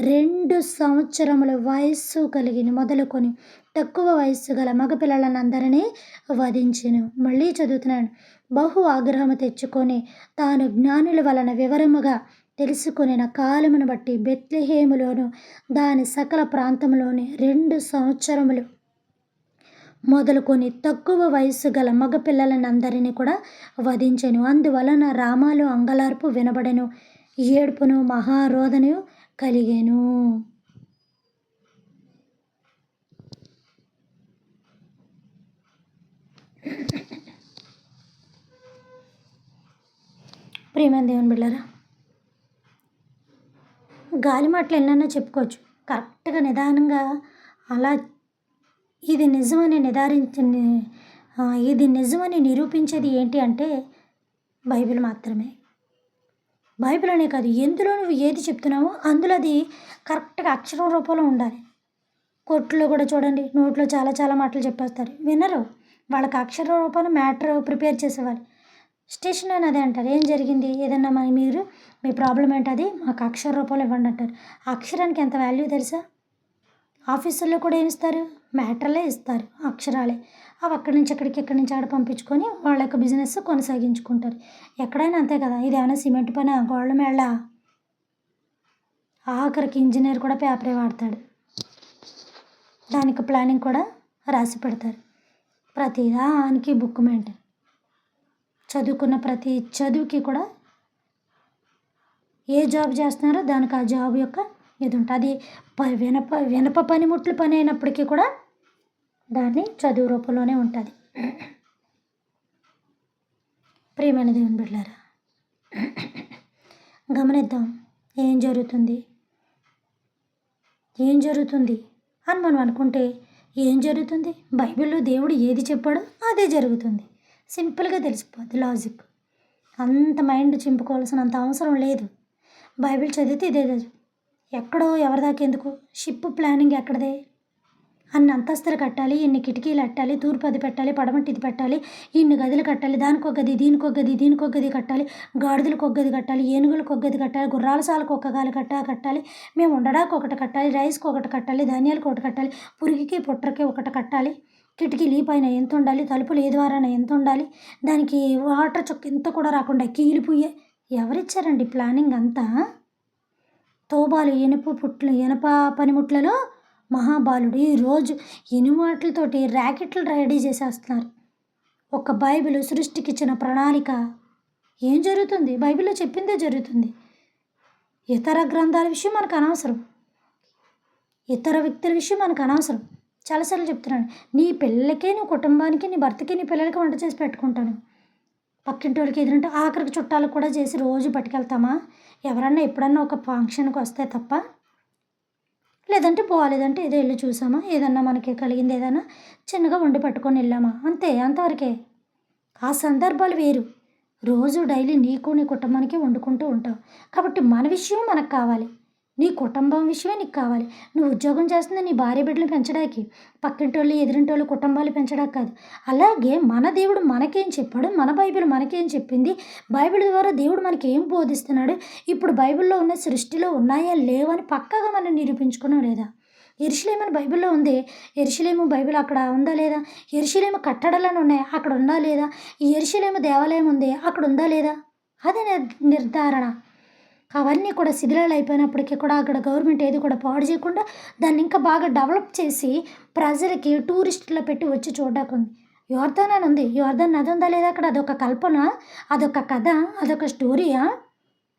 2 సంవత్సరముల వయస్సు కలిగిన మొదలుకొని తక్కువ వయస్సు గల మగపిల్లలనందరినీ వధించెను. మళ్ళీ చదువుతున్నాను. బహు ఆగ్రహము తెచ్చుకొని తాను జ్ఞానుల వలన వివరముగా తెలుసుకొనిన కాలమును బట్టి బెత్లెహేములోను దాని సకల ప్రాంతంలోని 2 సంవత్సరములు మొదలుకొని తక్కువ వయస్సు గల మగపిల్లలనందరినీ కూడా వధించెను. అందువలన రామాలో అంగలార్పు వినబడెను, ఏడుపును మహారోదనయు కలిగెను. ప్రియమైన దేవుని బిడ్డలారా, గాలి మాటలు ఎన్నైనా చెప్పుకోవచ్చు. కరెక్ట్గా నిదానంగా అలా ఇది నిజమని ఇది నిజమని నిరూపించేది ఏంటి అంటే బైబిల్ మాత్రమే. బైబిల్ అనే కాదు, ఎందులో నువ్వు ఏది చెప్తున్నావో అందులో అది కరెక్ట్గా అక్షరం రూపంలో ఉండాలి. కోర్టులో కూడా చూడండి, నోట్లో చాలా చాలా మాటలు చెప్పేస్తారు, వినరు. వాళ్ళకి అక్షర రూపంలో మ్యాటర్ ప్రిపేర్ చేసేవాళ్ళు. స్టేషన్ అని అదే అంటారు, ఏం జరిగింది, ఏదన్నా మీరు మీ ప్రాబ్లం ఏంటి, అది మాకు అక్షర రూపంలో ఇవ్వండి అంటారు. ఆ అక్షరానికి ఎంత వాల్యూ తెలుసా? ఆఫీసుల్లో కూడా ఏమి ఇస్తారు, మ్యాటర్లే ఇస్తారు, అక్షరాలే. అవి అక్కడి నుంచి ఎక్కడికి, ఎక్కడి నుంచి ఆడ పంపించుకొని వాళ్ళ యొక్క బిజినెస్ కొనసాగించుకుంటారు. ఎక్కడైనా అంతే కదా. ఇది ఏమైనా సిమెంట్ పని, గోళ్ళ మేళ్ళ, ఆఖరికి ఇంజనీర్ కూడా పేపరే వాడతాడు, దానికి ప్లానింగ్ కూడా రాసి పెడతారు. ప్రతిదానికి బుక్ మెయింటైన్, చదువుకున్న ప్రతి చదువుకి కూడా ఏ జాబ్ చేస్తున్నారో దానికి ఆ జాబ్ యొక్క ఇది ఉంటుంది. అది వినప పనిముట్లు పని అయినప్పటికీ కూడా దాన్ని చదువు రూపంలోనే ఉంటుంది. ప్రియమైన దేవుని బిడ్డలారా, గమనిద్దాం ఏం జరుగుతుంది అని మనం అనుకుంటే ఏం జరుగుతుంది? బైబిల్లో దేవుడు ఏది చెప్పాడో అదే జరుగుతుంది. సింపుల్గా తెలిసిపోద్ది లాజిక్. అంత మైండ్ చింపుకోవాల్సినంత అవసరం లేదు. బైబిల్ చదివితే ఇదే ఎక్కడో ఎవరిదాకా ఎందుకు, షిప్ ప్లానింగ్ ఎక్కడదే, అన్ని అంతస్తులు కట్టాలి, ఇన్ని కిటికీలు కట్టాలి, తూర్పు అది పెట్టాలి, పడమటి ఇది పెట్టాలి, ఇన్ని గదులు కట్టాలి, దానికి ఒక గది, దీనికి ఒక గది, దీనికి ఒక గది కట్టాలి, గాడిదలకు ఒక గది కట్టాలి, ఏనుగులకు ఒక గది కట్టాలి, గుర్రాల సాలకు ఒక గాలి కట్టాలి, మేము ఉండడానికి ఒకటి కట్టాలి, రైస్కి ఒకటి కట్టాలి, ధాన్యాలకు ఒకటి కట్టాలి, పురుగుకి పుట్రకి ఒకటి కట్టాలి, కిటికీలు ఈ పైన ఎంత ఉండాలి, తలుపులు ఏ ద్వారాన ఎంత ఉండాలి, దానికి వాటర్ చుక్క ఎంత కూడా రాకుండా కీలిపోయే. ఎవరిచ్చారండి ప్లానింగ్ అంతా? తోబాలు ఇనప పనిముట్లలో మహాబాలుడు ఈరోజు ఇనుమాటలతోటి ర్యాకెట్లు రెడీ చేసేస్తున్నారు. ఒక బైబిల్ సృష్టికి ఇచ్చిన ప్రణాళిక ఏం జరుగుతుంది? బైబిల్లో చెప్పిందే జరుగుతుంది. ఇతర గ్రంథాల విషయం మనకు అనవసరం, ఇతర వ్యక్తుల విషయం మనకు అనవసరం. చాలాసార్లు చెప్తున్నాను, నీ పిల్లలకే, నీ కుటుంబానికి, నీ భర్తకి, నీ పిల్లలకి వంట చేసి పెట్టుకుంటాను. పక్కింటి వాళ్ళకి ఎదురంటే ఆఖరికి చుట్టాలకు కూడా చేసి రోజు పట్టుకెళ్తామా? ఎవరన్నా ఎప్పుడన్నా ఒక ఫంక్షన్కి వస్తే తప్ప, లేదంటే పోలేదంటే ఏదో వెళ్ళి చూసామా, ఏదన్నా మనకి కలిగింది ఏదైనా చిన్నగా వండి పట్టుకొని వెళ్ళామా, అంతే, అంతవరకే. ఆ సందర్భాలు వేరు. రోజు డైలీ నీకు నీ కుటుంబానికి వండుకుంటూ ఉంటావు కాబట్టి మన విషయం మనకు కావాలి, నీ కుటుంబం విషయమే నీకు కావాలి. నువ్వు ఉద్యోగం చేస్తుంది నీ భార్య బిడ్డలు పెంచడానికి, పక్కింటోళ్ళు ఎదురింటోళ్ళు కుటుంబాలు పెంచడానికి కాదు. అలాగే మన దేవుడు మనకేం చెప్పాడు, మన బైబిల్ మనకేం చెప్పింది, బైబిల్ ద్వారా దేవుడు మనకి ఏం బోధిస్తున్నాడు, ఇప్పుడు బైబిల్లో ఉన్న సృష్టిలో ఉన్నాయా లేవని పక్కాగా మనం నిరూపించుకున్నాం లేదా? యెరూషలేము అని బైబిల్లో ఉంది, యెరూషలేము బైబిల్ అక్కడ ఉందా లేదా? యెరూషలేము కట్టడాలను ఉన్నాయి, అక్కడ ఉందా లేదా? ఈ యెరూషలేము దేవాలయం ఉంది, అక్కడ ఉందా లేదా? అదే నిర్ధారణ. అవన్నీ కూడా శిథిలాలు అయిపోయినప్పటికీ కూడా అక్కడ గవర్నమెంట్ ఏది కూడా పాడు చేయకుండా దాన్ని ఇంకా బాగా డెవలప్ చేసి ప్రజలకి టూరిస్టులో పెట్టి వచ్చి చూడడానికి ఉంది. యోర్దాన్ అని ఉంది, యోర్దాన్ నది ఉందా లేదా అక్కడ? అదొక కల్పన, అదొక కథ, అదొక స్టోరీయా?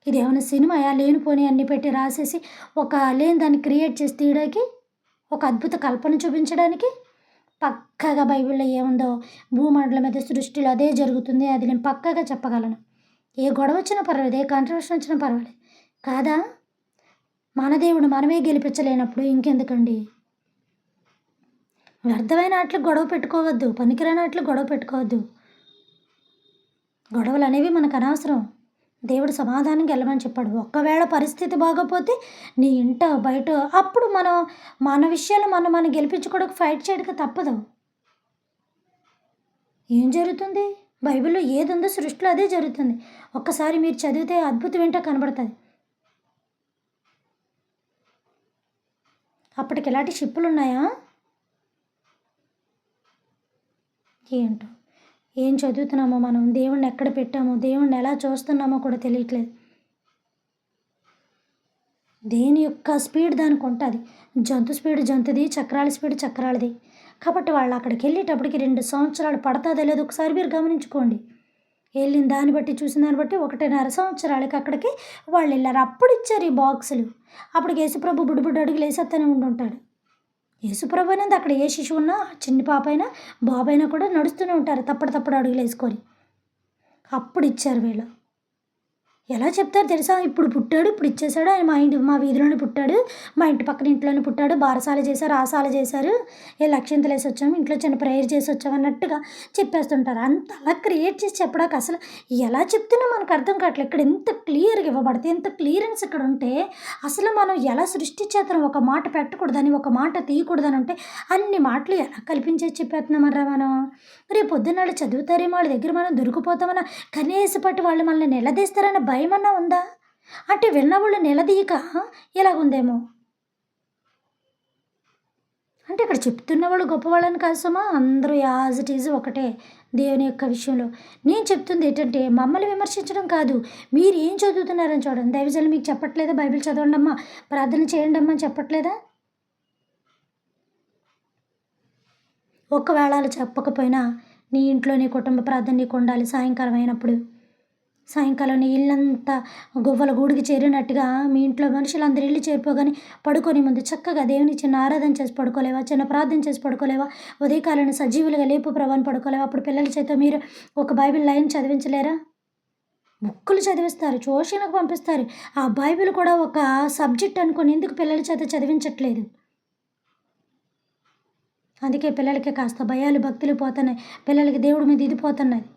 ఇది ఏమైనా సినిమాయా? లేనిపోని అన్ని పెట్టి రాసేసి ఒక లేని దాన్ని క్రియేట్ చేసి తీయడానికి, ఒక అద్భుత కల్పన చూపించడానికి? పక్కాగా బైబిల్లో ఏముందో భూమండలం మీద సృష్టిలో అదే జరుగుతుంది, అది నేను పక్కాగా చెప్పగలను. ఏ గొడవ వచ్చినా పర్వాలేదు, ఏ కాంట్రవర్షన్ వచ్చినా పర్వాలేదు. కాదా? మన దేవుడు మనమే గెలిపించలేనప్పుడు ఇంకెందుకండి? వ్యర్థమైన వాటికి గొడవ పెట్టుకోవద్దు, పనికిరాని వాటికి గొడవ పెట్టుకోవద్దు. గొడవలు అనేవి మనకు అనవసరం. దేవుడు సమాధానంగా వెళ్ళమని చెప్పాడు. ఒకవేళ పరిస్థితి బాగోపోతే నీ ఇంట బయట అప్పుడు మన విషయాలు మనం గెలిపించుకోవడానికి ఫైట్ చేయడానికి తప్పదు. ఏం జరుగుతుంది? బైబిల్లో ఏది ఉందో సృష్టిలో అదే జరుగుతుంది. ఒక్కసారి మీరు చదివితే అద్భుతం ఏంటో కనబడుతుంది. అప్పటికి ఎలాంటి షిప్పులు ఉన్నాయా? ఏంటో, ఏం చదువుతున్నామో మనం, దేవుణ్ణి ఎక్కడ పెట్టామో, దేవుణ్ణి ఎలా చూస్తున్నామో కూడా తెలియట్లేదు. దేని యొక్క స్పీడ్ దానికి ఉంటుంది. జంతు స్పీడ్ జంతుది, చక్రాల స్పీడ్ చక్రాలది. కాబట్టి వాళ్ళు అక్కడికి వెళ్ళేటప్పటికి 2 సంవత్సరాలు పడుతుందో లేదో ఒకసారి మీరు గమనించుకోండి. వెళ్ళిన దాన్ని బట్టి, చూసిన దాన్ని బట్టి 1.5 సంవత్సరాలకి అక్కడికి వాళ్ళు వెళ్ళారు. అప్పుడు ఇచ్చారు ఈ బాక్సులు. అప్పటికి యేసుప్రభు బుడ్డు అడుగులు వేసేస్తూనే ఉండుంటాడు. యేసుప్రభు అనేది అక్కడ ఏ శిశువు ఉన్నా, చిన్న పాప అయినా బాబు అయినా కూడా నడుస్తూనే ఉంటారు తప్పుడు అడుగులు వేసుకొని. అప్పుడు ఇచ్చారు వీళ్ళు. ఎలా చెప్తారు తెలుసా? ఇప్పుడు పుట్టాడు, ఇప్పుడు ఇచ్చేసాడు. ఆయన మా వీధిలోనే పుట్టాడు. మా ఇంటి పక్కన ఇంట్లోనే పుట్టాడు. బారసాల చేశారు, ఆసాల చేశారు. అక్షింతలేసి వచ్చాము. ఇంట్లో చిన్న ప్రేయర్ చేసి వచ్చాము అన్నట్టుగా చెప్పేస్తుంటారు. అంత అలా క్రియేట్ చేసి చెప్పడానికి అసలు ఎలా చెప్తున్నా మనకు అర్థం కావట్లేదు. ఇక్కడ ఎంత క్లియర్‌గా ఇవ్వబడితే, ఎంత క్లియరెన్స్ ఇక్కడ ఉంటే అసలు మనం ఎలా సృష్టించేతనం ఒక మాట పెట్టకూడదని, ఒక మాట తీయకూడదని అంటే అన్ని మాటలు ఎలా కల్పించేసి చెప్పేస్తున్నామర్రా మనం. రేపు పొద్దున్న వాళ్ళు చదువుతారేమో, వాళ్ళ దగ్గర మనం దొరికిపోతామన్న కనీసపాటి వాళ్ళు మనల్ని నిలదీస్తారన్న భయమన్నా ఉందా? అంటే విన్నవాళ్ళు నిలదీయక ఇలాగుందేమో. అంటే ఇక్కడ చెప్తున్నవాళ్ళు గొప్పవాళ్ళని కాదు సుమా. అందరూ యాజ్ ఇట్ ఈజ్ ఒకటే దేవుని యొక్క విషయంలో. నేను చెప్తుంది ఏంటంటే మమ్మల్ని విమర్శించడం కాదు. మీరు ఏం చదువుతున్నారని చూడండి. దైవజనులు మీకు చెప్పట్లేదా బైబిల్ చదవండమ్మా, ప్రార్థన చేయండమ్మా అని చెప్పట్లేదా? ఒకవేళ అలా చెప్పకపోయినా నీ ఇంట్లో నీ కుటుంబ ప్రార్థన నీకు ఉండాలి. సాయంకాలం అయినప్పుడు సాయంకాలం నీ ఇల్లంతా గువ్వల గూడికి చేరినట్టుగా మీ ఇంట్లో మనుషులందరూ ఇల్లు చేరిపోగానే పడుకొని ముందు చక్కగా దేవుని చిన్న ఆరాధన చేసి పడుకోలేవా? చిన్న ప్రార్థన చేసి పడుకోలేవా? ఉదయకాలను సజీవులుగా లేపు ప్రభాని పడుకోలేవా? అప్పుడు పిల్లల చేత మీరు ఒక బైబిల్ లైన్ చదివించలేరా? బుక్కులు చదివిస్తారు, ట్యూషన్‌కి పంపిస్తారు. ఆ బైబిల్ కూడా ఒక సబ్జెక్ట్ అనుకోని ఎందుకు పిల్లల చేత చదివించట్లేదు? అందుకే పిల్లలకి కాస్త భయాలు, భక్తులు పోతున్నాయి. పిల్లలకి దేవుడి మీద ఇది పోతున్నది.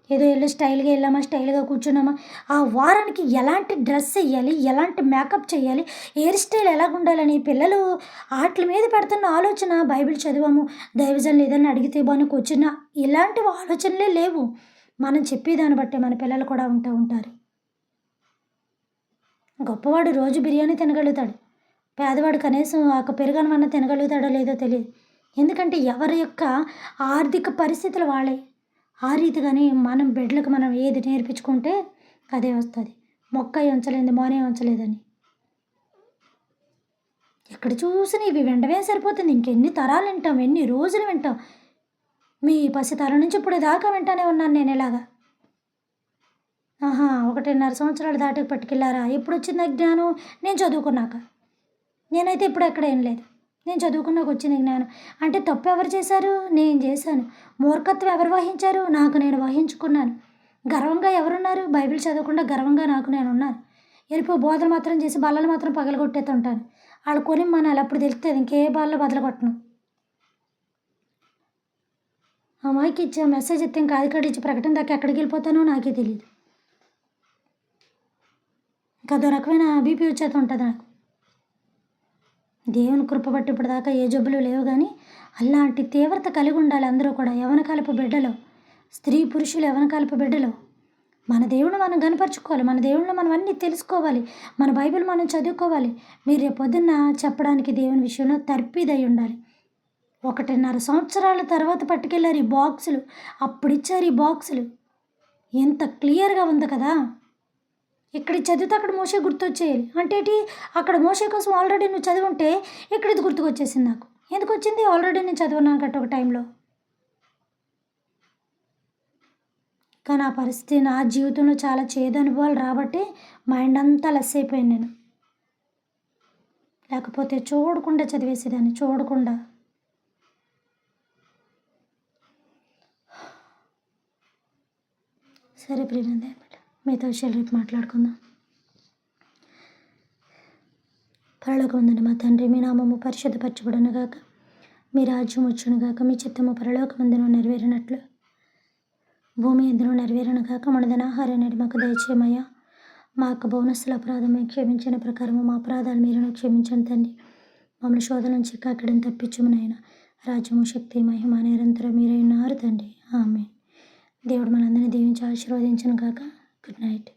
ఏదో ఎళ్ళి స్టైల్‌గా ఎళ్ళామా, స్టైల్‌గా కూర్చున్నామా, ఆ వారానికి ఎలాంటి డ్రెస్ ఎయ్యాలి, ఎలాంటి మేకప్ చేయాలి, హెయిర్ స్టైల్ ఎలాగుండాలని పిల్లలు ఆట్లి మీద పెడుతున్న ఆలోచన బైబిల్ చదివాము, దైవజనులు ఏదన్నా అడిగితే బాను కూర్చున్న ఇలాంటివి ఆలోచనలే లేవు. మనం చెప్పేదాన్ని బట్టే మన పిల్లలు కూడా ఉంటారు. గొప్పవాడు రోజు బిర్యానీ తినగలుగుతాడు. పేదవాడు కనీసం ఒక పెరుగన్నమన్నా తినగలుగుతాడో లేదో తెలీదు. ఎందుకంటే ఎవరి యొక్క ఆర్థిక పరిస్థితులు వాళ్ళయి. ఆ రీతిగానే మనం బిడ్డలకు మనం ఏది నేర్పించుకుంటే అదే వస్తుంది. మొక్క ఉంచలేనిది మోనే ఉంచలేదని. ఎక్కడ చూసినా ఇవి వినడమే సరిపోతుంది. ఇంకెన్ని తరాలు వింటాం, ఎన్ని రోజులు వింటాం. మీ పసితరం నుంచి ఇప్పుడు దాకా వింటానే ఉన్నాను నేను ఇలాగా. ఆహా! 1.5 సంవత్సరాలు దాటికి పట్టుకెళ్లారా? ఎప్పుడొచ్చింది ఆ జ్ఞానం? నేను చదువుకున్నాక. నేనైతే ఇప్పుడు ఎక్కడ వినలేదు. నేను చదువుకున్నాక వచ్చింది జ్ఞానం. అంటే తప్పు ఎవరు చేశారు? నేను చేశాను. మూర్ఖత్వం ఎవరు వహించారు? నాకు నేను వహించుకున్నాను. గర్వంగా ఎవరున్నారు? బైబిల్ చదవకుండా గర్వంగా నాకు నేనున్నాను. బోధలు మాత్రం చేసి బల్లలు మాత్రం పగలగొట్టేతుంటాను. ఆళ్ళు కొనిమ్మనాలి అప్పుడు తెలుస్తది. ఇంకే బల్ల బదలగొట్టను. ఆ మైక్ ఇచ్చి ఆ మెసేజ్ ఇస్తే ఇంకా అది ఇచ్చి ప్రకటన దాకా ఎక్కడికి వెళ్ళిపోతానో నాకే తెలీదు. ఇంకా అదో రకమైన బీపీ వచ్చేతుంటది నాకు. దేవుని కృప బట్టి ఇప్పటిదాకా ఏ జబ్బులు లేవు గానీ, అలాంటి తీవ్రత కలిగి ఉండాలి అందరూ కూడా. యవ్వన కాలపు బిడ్డలు, స్త్రీ పురుషులు యవ్వన కాలపు బిడ్డలు. మన దేవుడిని మనం గనపరుచుకోవాలి. మన దేవుడిని మనం అన్నీ తెలుసుకోవాలి. మన బైబిల్ మనం చదువుకోవాలి. మీరు రేపొద్దున్న చెప్పడానికి దేవుని విషయంలో తర్పీదై ఉండాలి. 1.5 సంవత్సరాల తర్వాత పట్టుకెళ్లారు ఈ బాక్సులు. అప్పుడిచ్చారు ఈ బాక్సులు. ఎంత క్లియర్‌గా ఉంది కదా! ఇక్కడ చదివితే అక్కడ మోషే గుర్తొచ్చేయాలి. అంటే ఏంటి? అక్కడ మోషే కోసం ఆల్రెడీ నువ్వు చదివుంటే ఇక్కడ ఇది గుర్తుకొచ్చేసింది నాకు. ఎందుకొచ్చింది? ఆల్రెడీ నేను చదివున్నాను గట్ట ఒక టైంలో. కానీ ఆ పరిస్థితి నా జీవితంలో చాలా చేదు అనుభవాలు రాబట్టి మైండ్ అంతా లెస్ అయిపోయాను నేను. లేకపోతే చూడకుండా చదివేసేదాన్ని. చూడకుండా. సరే ప్రియనందే మిగతా విషయాలు రేపు మాట్లాడుకుందాం. పరలోకమందున్న మా తండ్రి, మీ నామము పరిశుద్ధపరచబడునుగాక, మీ రాజ్యం వచ్చునుగాక, మీ చిత్తము పరలోకమందున నెరవేరినట్లు భూమి యందును నెరవేరునుగాక. మనదైన ఆహారాన్ని మాకు దయచేయమయ్యా. మా యొక్క బోనస్సుల అపరాధం మేము క్షమించిన ప్రకారము మా అపరాధాలు మీరు క్షమించండి తండ్రి. మమ్మల్ని శోధన నుంచి కాకడం తప్పించుము నాయనా. రాజ్యము, శక్తి, మహిమ నిరంతరం మీరే ఉన్నారు తండ్రి. ఆమేన్. దేవుడు మనందరినీ దీవించి ఆశీర్వదించునుగాక. Good night.